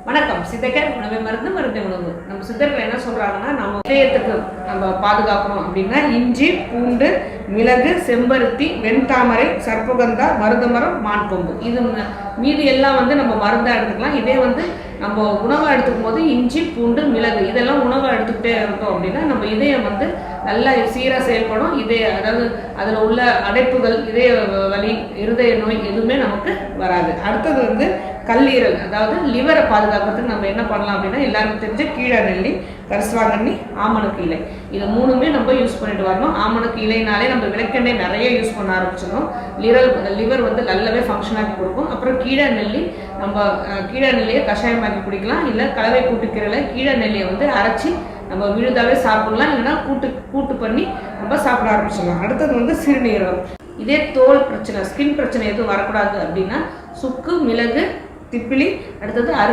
வணக்கம். சித்தக்கர் உணவை மருந்து மருந்து உணவு. நம்ம சித்தர்கள் என்ன சொல்றாங்கன்னா, நம்ம இதயத்துக்கு நம்ம பாதுகாக்கணும் அப்படின்னா இஞ்சி, பூண்டு, மிளகு, செம்பருத்தி, வெண்தாமரை, சர்ப்பகந்தா, மருதமரம், மான்கொம்பு, இது மீதி எல்லாம் நம்ம மருந்தா எடுத்துக்கலாம். இதே நம்ம உணவாக எடுத்துக்கும் போது இஞ்சி, பூண்டு, மிளகு இதெல்லாம் உணவாக எடுத்துக்கிட்டே இருந்தோம் அப்படின்னா நம்ம இதயம் நல்லா சீராக செயல்படும். அதாவது அதில் உள்ள அடைப்புகள், இதய வலி, இருதய நோய் எதுவுமே நமக்கு வராது. அடுத்தது கல்லீரல், அதாவது லிவரை பாதுகாக்கிறதுக்கு நம்ம என்ன பண்ணலாம் அப்படின்னா, எல்லாருக்கும் தெரிஞ்ச கீழா நெல்லி, கரிசலாங்கண்ணி, ஆமணக்கு இலை, இது மூணுமே நம்ம யூஸ் பண்ணிட்டு வரணும். ஆமணக்கு இலைனாலே நம்ம விளக்கெண்ணெய் நிறைய யூஸ் பண்ண ஆரம்பிச்சிடும். லிவர் நல்லாவே ஃபங்க்ஷன் ஆக்கி கொடுக்கும். அப்புறம் கீழா நெல்லி, நம்ம கீழா நெல்லியை கஷாயமாக்கி குடிக்கலாம். இல்லை கலவை கூட்டுக்கீரையில கீழா நெல்லியை அரைச்சி நம்ம விழுதாவே சாப்பிடலாம். இல்லைன்னா கூட்டு பண்ணி நம்ம சாப்பிட ஆரம்பிச்சிடலாம். அடுத்தது சிறுநீரகம். இதே தோல் பிரச்சனை, ஸ்கின் பிரச்சனை எதுவும் வரக்கூடாது அப்படின்னா சுக்கு, மிளகு, திப்பிலி, அடுத்தது